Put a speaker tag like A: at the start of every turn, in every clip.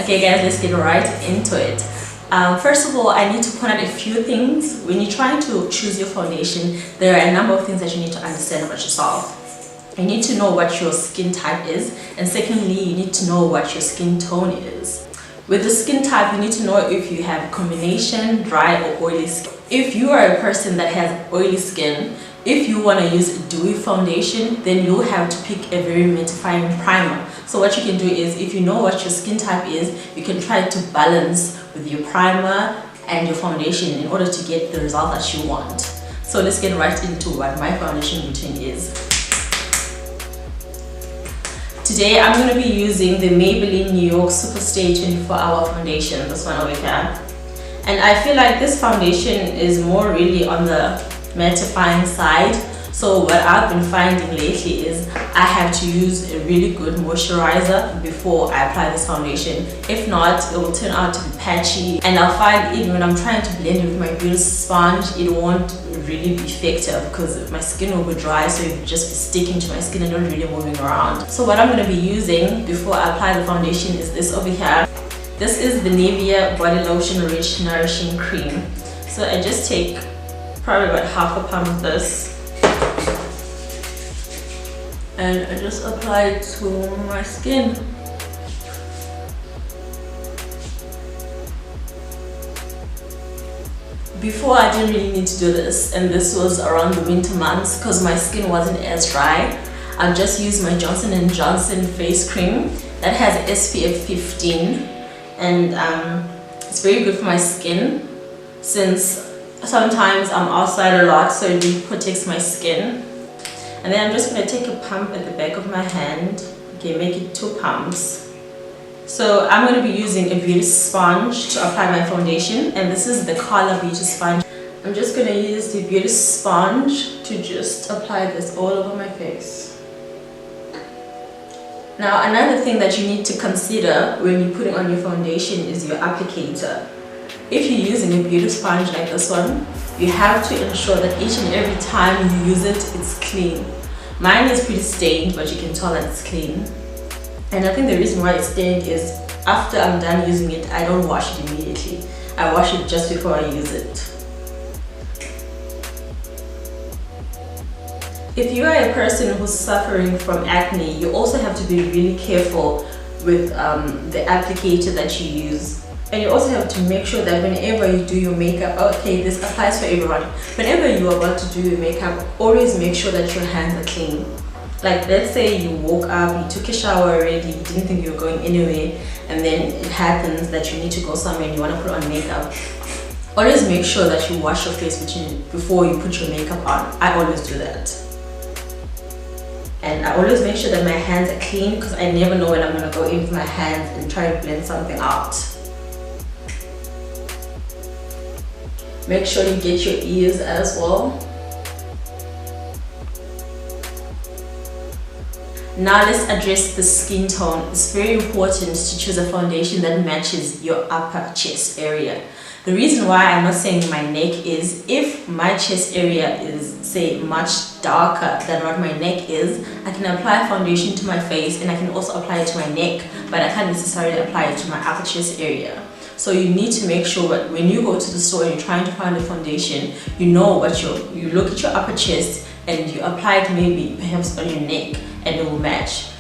A: Okay guys, let's get right into it. First of all, I need to point out a few things. When you're trying to choose your foundation, there are a number of things that you need to understand about yourself. You need to know what your skin type is, and secondly, you need to know what your skin tone is. With the skin type, you need to know if you have combination, dry or oily skin. If you are a person that has oily skin, if you want to use a dewy foundation, then you'll have to pick a very mattifying primer. So what you can do is, if you know what your skin type is, you can try to balance with your primer and your foundation in order to get the result that you want. So let's get right into what my foundation routine is. Today I'm going to be using the Maybelline New York Superstay 24-Hour Foundation, this one over here. And I feel like this foundation is more really on the mattifying side. So what I've been finding lately is I have to use a really good moisturizer before I apply this foundation. If not, it will turn out to be patchy, and I'll find even when I'm trying to blend it with my beauty sponge, it won't really be effective because my skin will be dry, so it will just be sticking to my skin and not really moving around. So what I'm going to be using before I apply the foundation is this over here. This is the NIVEA Body Lotion Rich Nourishing Cream. So I just take probably about half a pump of this, and I just apply it to my skin. Before I didn't really need to do this, and this was around the winter months because my skin wasn't as dry. I just used my Johnson & Johnson face cream that has SPF 15, and it's very good for my skin since sometimes I'm outside a lot, so it really protects my skin. And then I'm just going to take a pump at the back of my hand. Okay, make it 2 pumps. So I'm going to be using a beauty sponge to apply my foundation, and this is the CALA beauty sponge. I'm just going to use the beauty sponge to just apply this all over my face. Now another thing that you need to consider when you're putting on your foundation is your applicator. If you're using a beauty sponge like this one, you have to ensure that each and every time you use it, it's clean. Mine is pretty stained, but you can tell that it's clean. And I think the reason why it's stained is after I'm done using it, I don't wash it immediately. I wash it just before I use it. If you are a person who's suffering from acne, you also have to be really careful with the applicator that you use. And you also have to make sure that whenever you do your makeup, okay, this applies for everyone. Whenever you're about to do your makeup, always make sure that your hands are clean. Like, let's say you woke up, you took a shower already, you didn't think you were going anywhere, and then it happens that you need to go somewhere and you want to put on makeup. Always make sure that you wash your face before you put your makeup on. I always do that. And I always make sure that my hands are clean because I never know when I'm going to go in with my hands and try to blend something out. Make sure you get your ears as well. Now let's address the skin tone. It's very important to choose a foundation that matches your upper chest area. The reason why I'm not saying my neck is, if my chest area is, say, much darker than what my neck is, I can apply foundation to my face and I can also apply it to my neck, but I can't necessarily apply it to my upper chest area. So you need to make sure that when you go to the store and you're trying to find a foundation, you know what you look at your upper chest and you apply it maybe perhaps on your neck and it will match.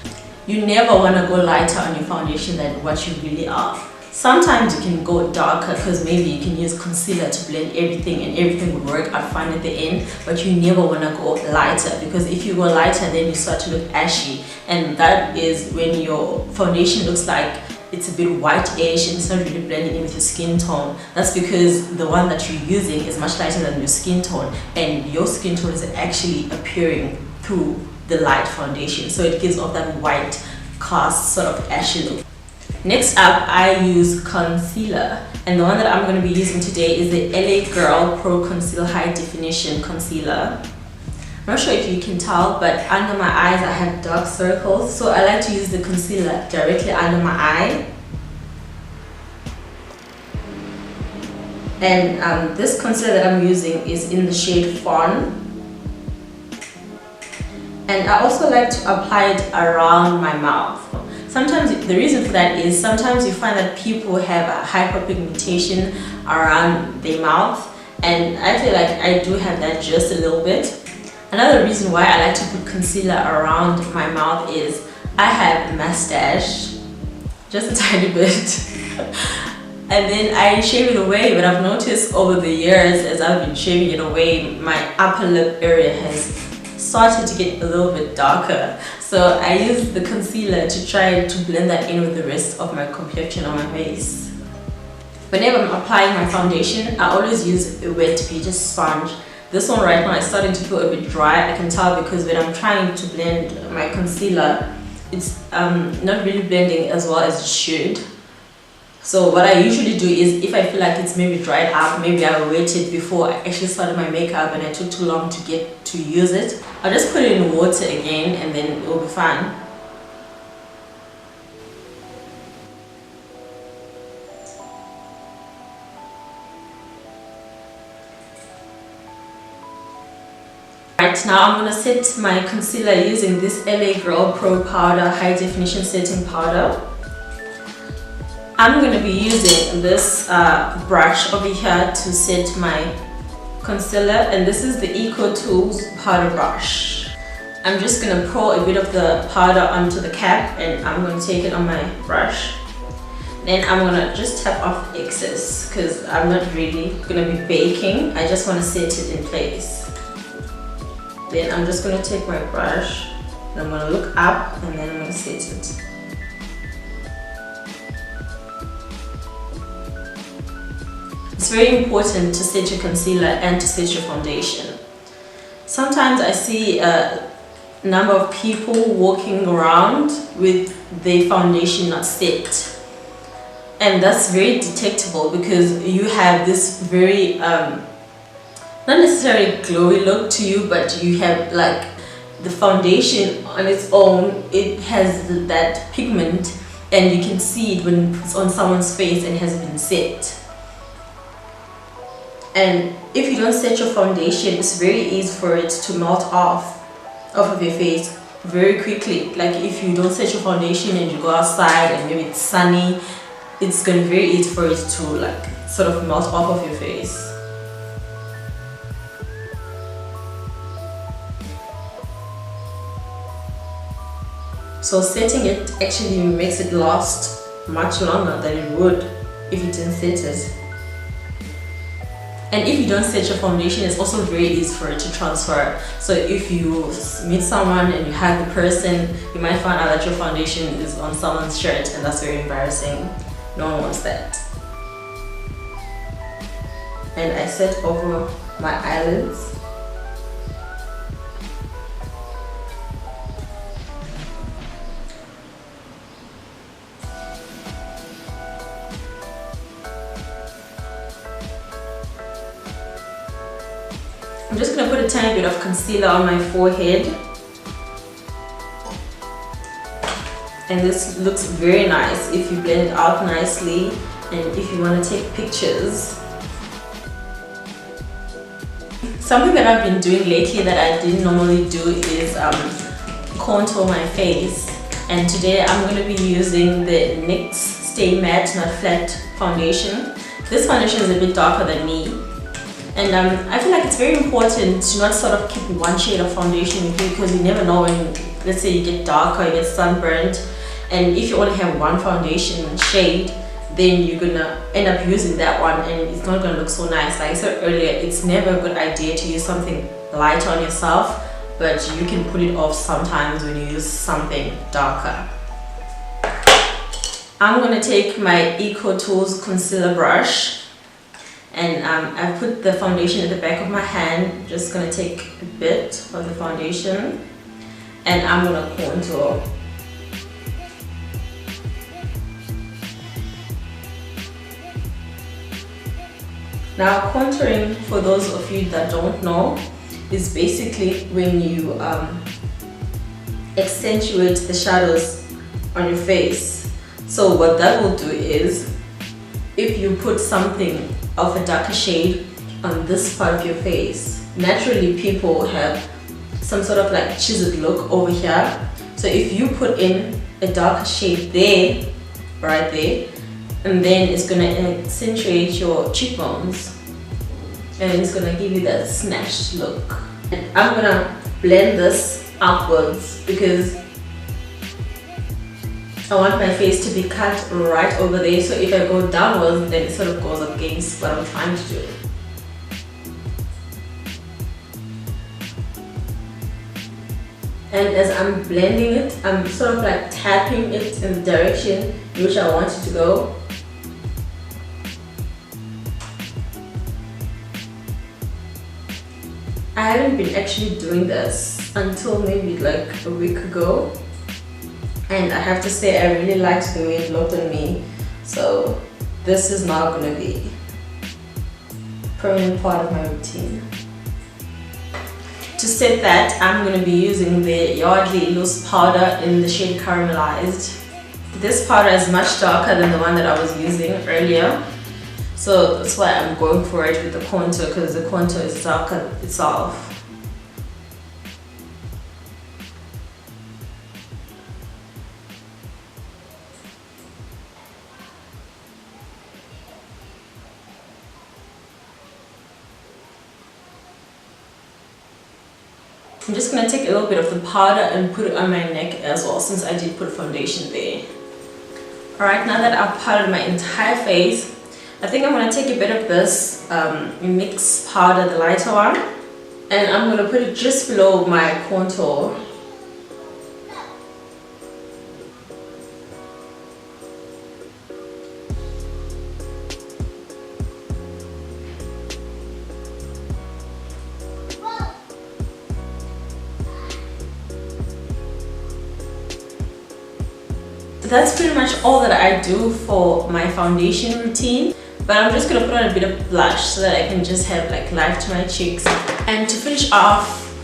A: You never want to go lighter on your foundation than what you really are. Sometimes you can go darker because maybe you can use concealer to blend everything and everything will work out fine at the end, but you never want to go lighter, because if you go lighter then you start to look ashy, and that is when your foundation looks like it's a bit white-ish and it's not really blending in with your skin tone. That's because the one that you're using is much lighter than your skin tone, and your skin tone is actually appearing through the light foundation, so it gives off that white cast sort of ashy look. Next up, I use concealer, and the one that I'm going to be using today is the LA Girl Pro Conceal High Definition Concealer. I'm not sure if you can tell, but under my eyes I have dark circles, so I like to use the concealer directly under my eye. And this concealer that I'm using is in the shade FAWN. And I also like to apply it around my mouth. Sometimes the reason for that is sometimes you find that people have a hyperpigmentation around their mouth, and I feel like I do have that just a little bit. Another reason why I like to put concealer around my mouth is I have a mustache, just a tiny bit. And then I shave it away, but I've noticed over the years as I've been shaving it away, my upper lip area has started to get a little bit darker. So I use the concealer to try to blend that in with the rest of my complexion on my face. Whenever I'm applying my foundation, I always use a wet beauty sponge. This one right now is starting to feel a bit dry. I can tell because when I'm trying to blend my concealer, it's not really blending as well as it should. So what I usually do is, if I feel like it's maybe dried up, maybe I waited before I actually started my makeup and I took too long to get to use it, I'll just put it in water again and then it will be fine. Right, now I'm going to set my concealer using this LA Girl Pro Powder High Definition Setting Powder. I'm going to be using this brush over here to set my concealer, and this is the ECOTOOLS powder brush. I'm just going to pour a bit of the powder onto the cap and I'm going to take it on my brush. Then I'm going to just tap off excess because I'm not really going to be baking. I just want to set it in place. Then I'm just going to take my brush and I'm going to look up and then I'm going to set it. It's very important to set your concealer and to set your foundation. Sometimes I see a number of people walking around with their foundation not set. And that's very detectable because you have this very, not necessarily glowy look to you, but you have like the foundation on its own, it has that pigment and you can see it when it's on someone's face and has been set. And if you don't set your foundation, it's very easy for it to melt off of your face very quickly. Like if you don't set your foundation and you go outside and maybe it's sunny, it's going to be very easy for it to like sort of melt off of your face. So setting it actually makes it last much longer than it would if you didn't set it. And if you don't set your foundation, it's also very easy for it to transfer. So if you meet someone and you hug the person, you might find out that your foundation is on someone's shirt, and that's very embarrassing. No one wants that. And I set over my eyelids. I'm just going to put a tiny bit of concealer on my forehead, and this looks very nice if you blend it out nicely and if you want to take pictures. Something that I've been doing lately that I didn't normally do is contour my face, and today I'm going to be using the NYX Stay Matte Not Flat foundation. This foundation is a bit darker than me. And I feel like it's very important to not sort of keep one shade of foundation with you, because you never know when, let's say you get darker, you get sunburnt, and if you only have one foundation shade, then you're gonna end up using that one and it's not gonna look so nice. Like I said earlier, it's never a good idea to use something light on yourself, but you can put it off sometimes when you use something darker. I'm gonna take my ECOTOOLS concealer brush, and I put the foundation at the back of my hand. Just gonna take a bit of the foundation and I'm gonna contour. Now contouring, for those of you that don't know, is basically when you accentuate the shadows on your face. So what that will do is, if you put something of a darker shade on this part of your face, naturally people have some sort of like chiseled look over here. So if you put in a darker shade there, right there, and then it's gonna accentuate your cheekbones, and it's gonna give you that snatched look. And I'm gonna blend this upwards because I want my face to be cut right over there, so if I go downwards, then it sort of goes against what I'm trying to do. And as I'm blending it, I'm sort of like tapping it in the direction in which I want it to go. I haven't been actually doing this until maybe like a week ago, and I have to say I really liked the way it looked on me, so this is now going to be a permanent part of my routine. To set that, I'm going to be using the Yardley loose powder in the shade Caramelized. This powder is much darker than the one that I was using earlier, so that's why I'm going for it with the contour, because the contour is darker itself. I'm just going to take a little bit of the powder and put it on my neck as well, since I did put foundation there. Alright, now that I've powdered my entire face, I think I'm going to take a bit of this mix powder, the lighter one, and I'm going to put it just below my contour. That's pretty much all that I do for my foundation routine, but I'm just gonna put on a bit of blush so that I can just have like life to my cheeks. And to finish off,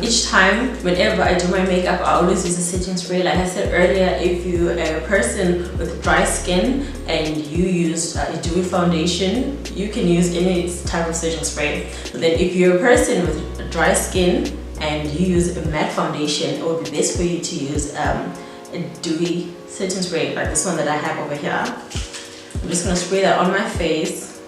A: each time whenever I do my makeup, I always use a setting spray. Like I said earlier, if you're a person with dry skin and you use a DEWY foundation, you can use any type of setting spray. But then if you're a person with dry skin and you use a matte foundation, it would be best for you to use a DEWY setting spray like this one that I have over here. I'm just going to spray that on my face.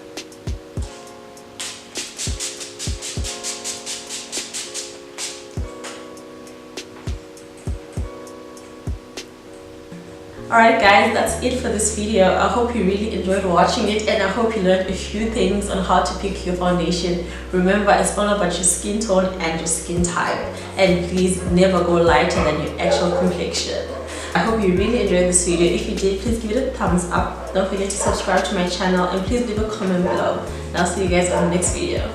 A: Alright guys, that's it for this video. I hope you really enjoyed watching it, and I hope you learned a few things on how to pick your foundation. Remember, it's all about your skin tone and your skin type, and please never go lighter than your actual complexion. I hope you really enjoyed this video. If you did, please give it a thumbs up. Don't forget to subscribe to my channel, and please leave a comment below. And I'll see you guys on the next video.